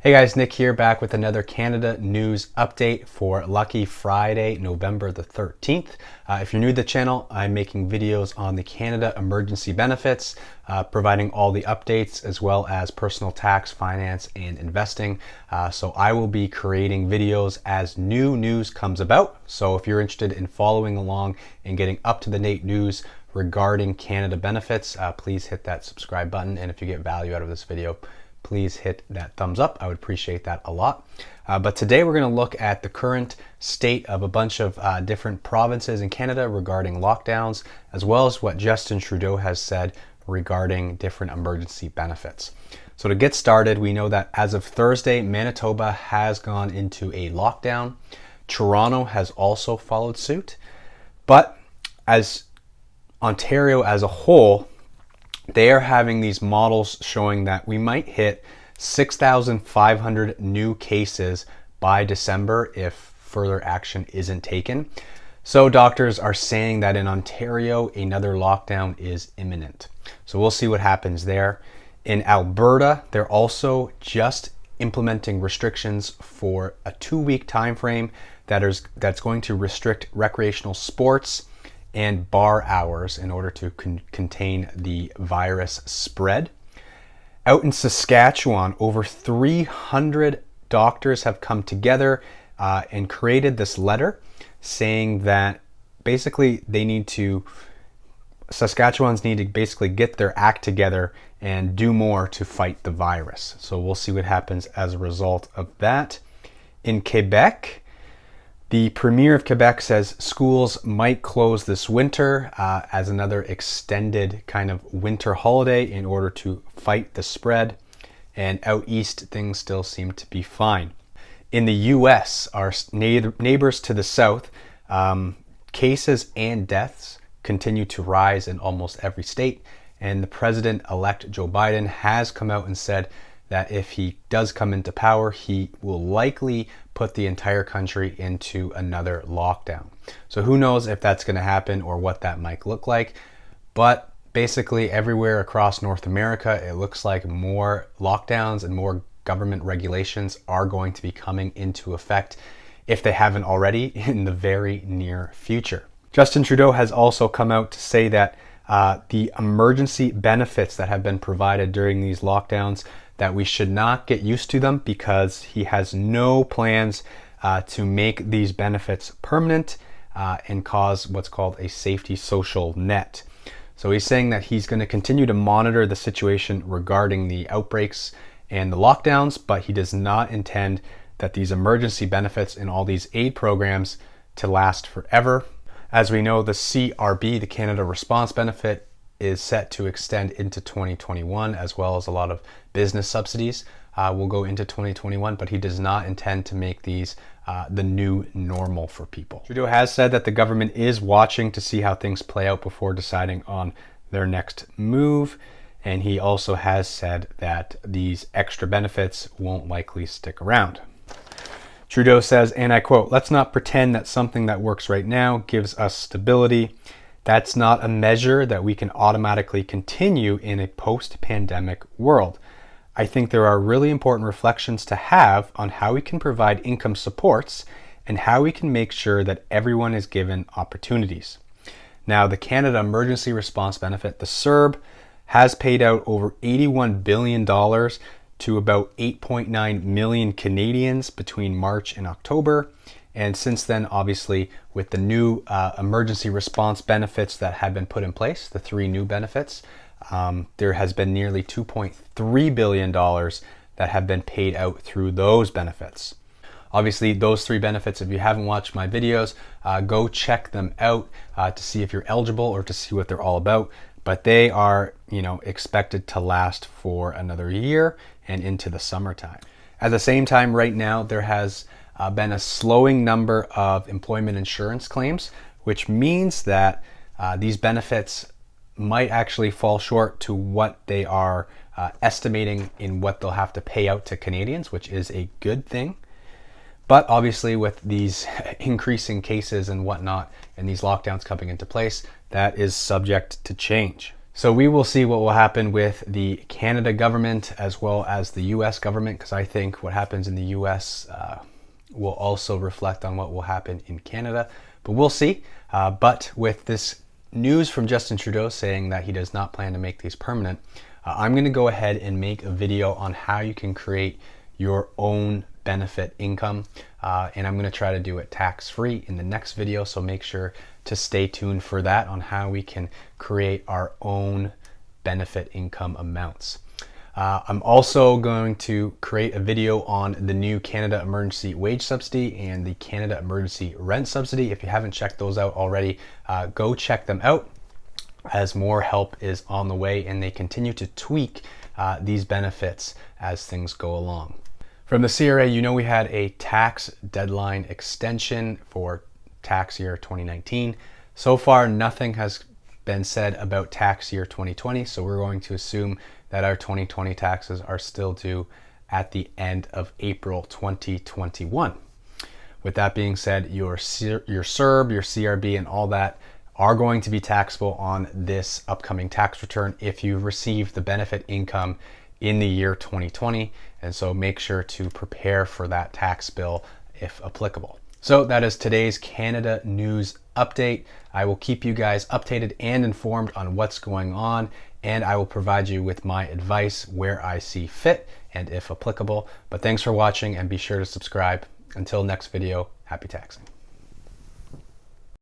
Hey guys, Nick here, back with another Canada news update for Lucky Friday, November the 13th. If you're new to the channel, I'm making videos on the Canada emergency benefits, providing all the updates as well as personal tax, finance, and investing. So I will be creating videos as new news comes about. So if you're interested in following along and getting up to the date news regarding Canada benefits, please hit that subscribe button. And if you get value out of this video, please hit that thumbs up. I would appreciate that a lot. But today we're going to look at the current state of a bunch of different provinces in Canada regarding lockdowns, as well as what Justin Trudeau has said regarding different emergency benefits. So to get started, we know that as of Thursday, Manitoba has gone into a lockdown. Toronto has also followed suit. But as Ontario as a whole, they are having these models showing that we might hit 6,500 new cases by December if further action isn't taken. So doctors are saying that in Ontario, another lockdown is imminent. So we'll see what happens there. In Alberta, they're also just implementing restrictions for a 2-week time frame that's going to restrict recreational sports and bar hours in order to contain the virus spread. Out in Saskatchewan, over 300 doctors have come together and created this letter saying that basically Saskatchewans need to basically get their act together and do more to fight the virus. So we'll see what happens as a result of that. In Quebec, the Premier of Quebec says schools might close this winter as another extended kind of winter holiday in order to fight the spread. And out east, things still seem to be fine. In the US, our neighbors to the south, cases and deaths continue to rise in almost every state. And the President-elect Joe Biden has come out and said that if he does come into power, he will likely put the entire country into another lockdown. So who knows if that's going to happen or what that might look like. But basically everywhere across North America, it looks like more lockdowns and more government regulations are going to be coming into effect, if they haven't already, in the very near future. Justin Trudeau has also come out to say that the emergency benefits that have been provided during these lockdowns, that we should not get used to them, because he has no plans to make these benefits permanent and cause what's called a safety social net. So he's saying that he's going to continue to monitor the situation regarding the outbreaks and the lockdowns, but he does not intend that these emergency benefits and all these aid programs to last forever. As we know, the CRB, the Canada Response Benefit, is set to extend into 2021, as well as a lot of business subsidies will go into 2021, but he does not intend to make these the new normal for people. Trudeau has said that the government is watching to see how things play out before deciding on their next move, and he also has said that these extra benefits won't likely stick around. Trudeau says, and I quote, "Let's not pretend that something that works right now gives us stability. That's not a measure that we can automatically continue in a post-pandemic world. I think there are really important reflections to have on how we can provide income supports and how we can make sure that everyone is given opportunities." Now, the Canada Emergency Response Benefit, the CERB, has paid out over $81 billion to about 8.9 million Canadians between March and October. And since then, obviously, with the new emergency response benefits that have been put in place, the 3 new benefits, there has been nearly $2.3 billion that have been paid out through those benefits. Obviously, those 3 benefits, if you haven't watched my videos, go check them out to see if you're eligible or to see what they're all about. But they are, expected to last for another year and into the summertime. At the same time, right now, there has been a slowing number of employment insurance claims, which means that these benefits might actually fall short to what they are estimating in what they'll have to pay out to Canadians, which is a good thing. But obviously, with these increasing cases and whatnot, and these lockdowns coming into place, that is subject to change. So we will see what will happen with the Canada government as well as the US government, because I think what happens in the US will also reflect on what will happen in Canada. But we'll see. But with this news from Justin Trudeau saying that he does not plan to make these permanent, I'm going to go ahead and make a video on how you can create your own benefit income, and I'm going to try to do it tax-free in the next video, so make sure to stay tuned for that on how we can create our own benefit income amounts. I'm also going to create a video on the new Canada Emergency Wage Subsidy and the Canada Emergency Rent Subsidy. If you haven't checked those out already, go check them out, as more help is on the way and they continue to tweak these benefits as things go along. From the CRA, you know, we had a tax deadline extension for tax year 2019. So far, nothing has been said about tax year 2020, so we're going to assume that our 2020 taxes are still due at the end of April 2021. With that being said, your CERB, your CRB, and all that are going to be taxable on this upcoming tax return if you receive the benefit income in the year 2020, and so make sure to prepare for that tax bill if applicable. So that is today's Canada news update. I will keep you guys updated and informed on what's going on, and I will provide you with my advice where I see fit and if applicable. But thanks for watching, and be sure to subscribe. Until next video, happy taxing.